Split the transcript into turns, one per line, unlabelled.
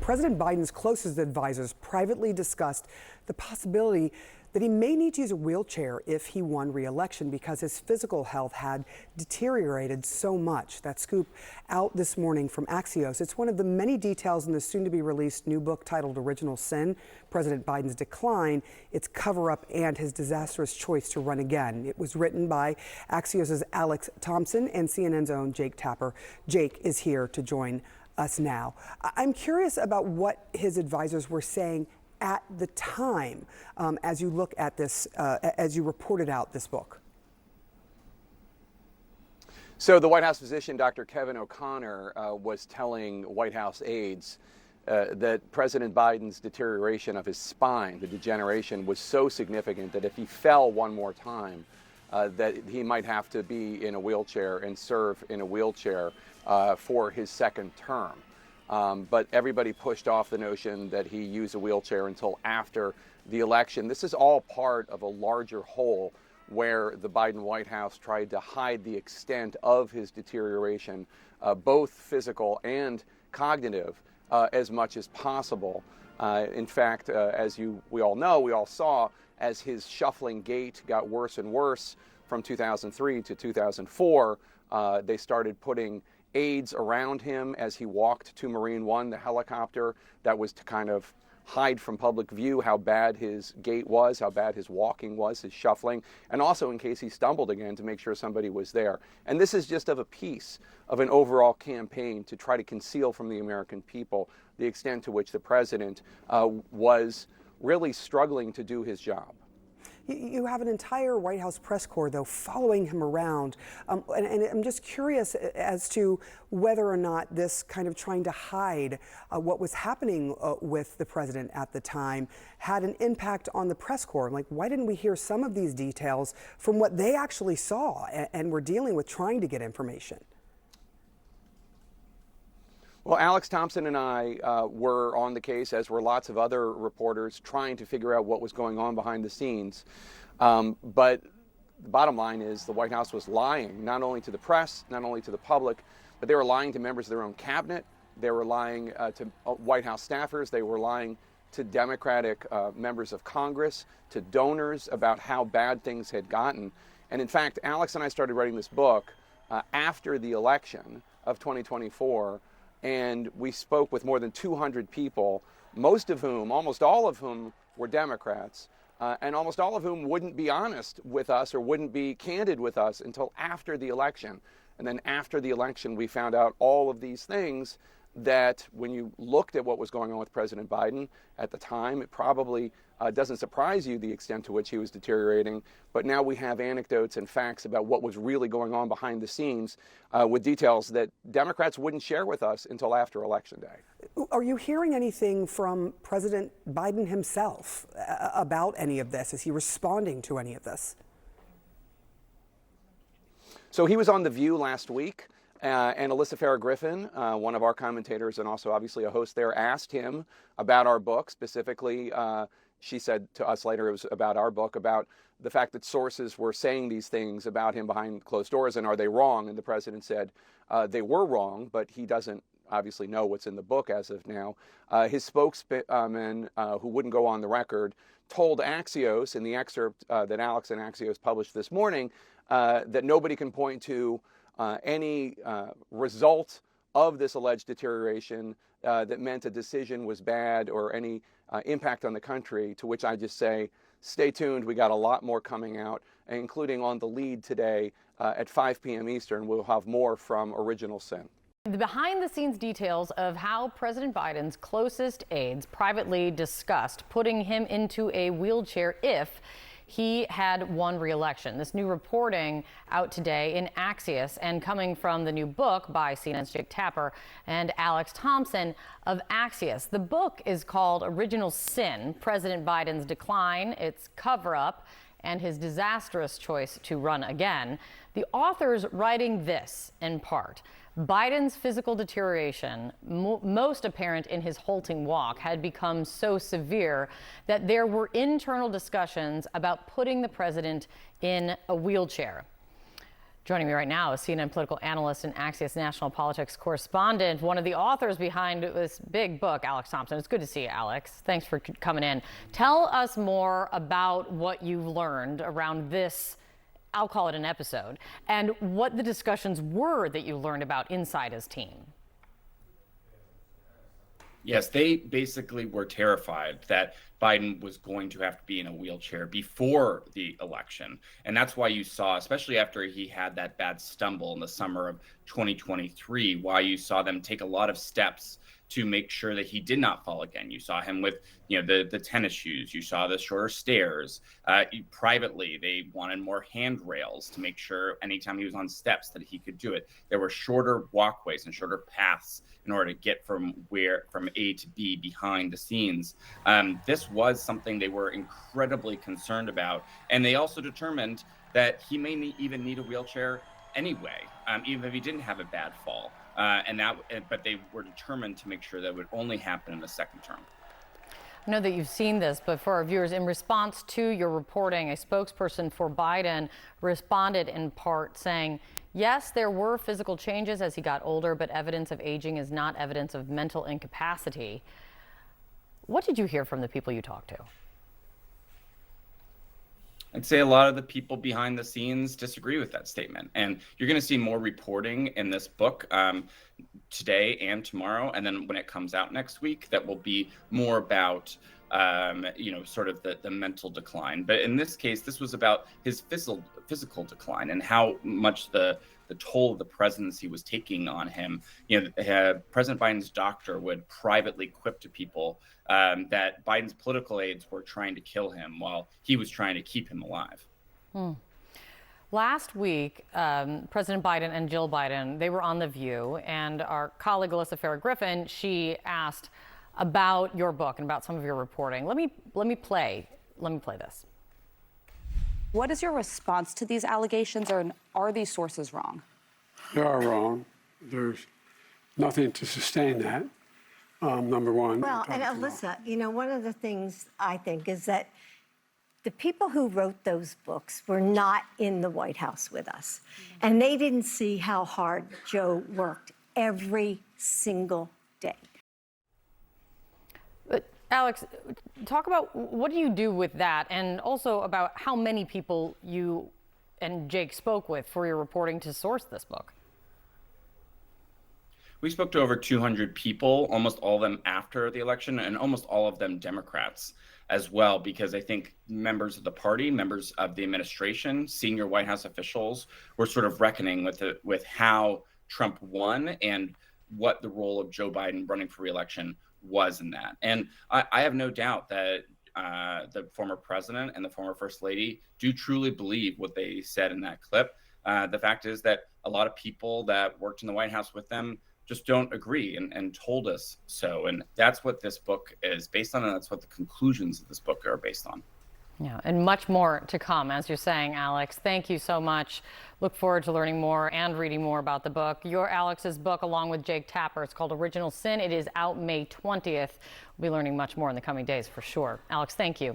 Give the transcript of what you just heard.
President Biden's closest advisors privately discussed the possibility that he may need to use a wheelchair if he won re-election because his physical health had deteriorated so much. That scoop out this morning from Axios. It's one of the many details in the soon-to-be-released new book titled Original Sin, President Biden's Decline, Its Cover-Up, and His Disastrous Choice to Run Again. It was written by Axios' Alex Thompson and CNN's own Jake Tapper. Jake is here to join us now. I'm curious about what his advisors were saying at the time as you look at this, as you reported out this book.
So the White House physician, Dr. Kevin O'Connor, was telling White House aides that President Biden's deterioration of his spine, the degeneration, was so significant that if he fell one more time, that he might have to be in a wheelchair and serve in a wheelchair for his second term. But everybody pushed off the notion that he use a wheelchair until after the election. This is all part of a larger whole where the Biden White House tried to hide the extent of his deterioration, both physical and cognitive, as much as possible. In fact, as we all know, we all saw, as his shuffling gait got worse and worse from 2003 to 2004, they started putting aides around him as he walked to Marine One, the helicopter. That was to kind of hide from public view how bad his gait was, how bad his walking was, his shuffling, and also in case he stumbled again to make sure somebody was there. And this is just of a piece of an overall campaign to try to conceal from the American people the extent to which the president was really struggling to do his job.
You have an entire White House press corps, though, following him around. And I'm just curious as to whether or not this kind of trying to hide what was happening with the president at the time had an impact on the press corps. Like, why didn't we hear some of these details from what they actually saw and were dealing with trying to get information?
Well, Alex Thompson and I were on the case, as were lots of other reporters, trying to figure out what was going on behind the scenes. But the bottom line is the White House was lying, not only to the press, not only to the public, but they were lying to members of their own cabinet. They were lying to White House staffers. They were lying to Democratic members of Congress, to donors about how bad things had gotten. And in fact, Alex and I started writing this book after the election of 2024. And we spoke with more than 200 people, most of whom, almost all of whom, were Democrats, and almost all of whom wouldn't be honest with us or wouldn't be candid with us until after the election. And then after the election, we found out all of these things that when you looked at what was going on with President Biden at the time, it probably doesn't surprise you the extent to which he was deteriorating. But now we have anecdotes and facts about what was really going on behind the scenes with details that Democrats wouldn't share with us until after Election Day.
Are you hearing anything from President Biden himself about any of this? Is he responding to any of this?
So he was on The View last week. And Alyssa Farah Griffin, one of our commentators and also obviously a host there, asked him about our book. Specifically, she said to us later it was about our book, about the fact that sources were saying these things about him behind closed doors, and are they wrong? And the president said they were wrong, but he doesn't obviously know what's in the book as of now. His spokesman, who wouldn't go on the record, told Axios in the excerpt that Alex and Axios published this morning that nobody can point to any result of this alleged deterioration that meant a decision was bad or any impact on the country, to which I just say, stay tuned. We got a lot more coming out, including on The Lead today at 5 p.m. Eastern. We'll have more from Original Sin.
The behind-the-scenes details of how President Biden's closest aides privately discussed putting him into a wheelchair if he had won re-election. This new reporting out today in Axios and coming from the new book by CNN's Jake Tapper and Alex Thompson of Axios. The book is called Original Sin, President Biden's Decline, Its Cover-Up, and His Disastrous Choice to Run Again. The author's writing this in part. Biden's physical deterioration, most apparent in his halting walk, had become so severe that there were internal discussions about putting the president in a wheelchair. Joining me right now is CNN political analyst and Axios national politics correspondent, one of the authors behind this big book, Alex Thompson. It's good to see you, Alex. Thanks for coming in. Tell us more about what you've learned around this, I'll call it an episode, and what the discussions were that you learned about inside his team.
Yes, they basically were terrified that Biden was going to have to be in a wheelchair before the election. And that's why you saw, especially after he had that bad stumble in the summer of 2023, why you saw them take a lot of steps to make sure that he did not fall again. You saw him with, the tennis shoes. You saw the shorter stairs. Privately, they wanted more handrails to make sure anytime he was on steps that he could do it. There were shorter walkways and shorter paths in order to get from A to B behind the scenes. This was something they were incredibly concerned about. And they also determined that he may even need a wheelchair anyway, even if he didn't have a bad fall. But they were determined to make sure that would only happen in the second term.
I know that you've seen this, but for our viewers, in response to your reporting, a spokesperson for Biden responded in part saying, yes, there were physical changes as he got older, but evidence of aging is not evidence of mental incapacity. What did you hear from the people you talked to?
I'd say a lot of the people behind the scenes disagree with that statement. And you're going to see more reporting in this book today and tomorrow. And then when it comes out next week, that will be more about, sort of the mental decline. But in this case, this was about his physical decline and how much the toll of the presidency was taking on him. President Biden's doctor would privately quip to people that Biden's political aides were trying to kill him while he was trying to keep him alive.
Last week, President Biden and Jill Biden, they were on The View, and our colleague Alyssa Farah Griffin, she asked about your book and about some of your reporting. Let me play this.
What is your response to these allegations, or are these sources wrong?
They are wrong. There's nothing to sustain that, number one.
Well, and Alyssa, one of the things I think is that the people who wrote those books were not in the White House with us. And they didn't see how hard Joe worked every single day.
But Alex, talk about what do you do with that, and also about how many people you and Jake spoke with for your reporting to source this book.
We spoke to over 200 people, almost all of them after the election, and almost all of them Democrats as well, because I think members of the party, members of the administration, senior White House officials were sort of reckoning with how Trump won and what the role of Joe Biden running for re-election was in that. And I have no doubt that the former president and the former first lady do truly believe what they said in that clip. The fact is that a lot of people that worked in the White House with them just don't agree and told us so. And that's what this book is based on, and that's what the conclusions of this book are based on.
Yeah, and much more to come, as you're saying, Alex. Thank you so much. Look forward to learning more and reading more about the book. Your Alex's book, along with Jake Tapper, it's called Original Sin. It is out May 20th. We'll be learning much more in the coming days for sure. Alex, thank you.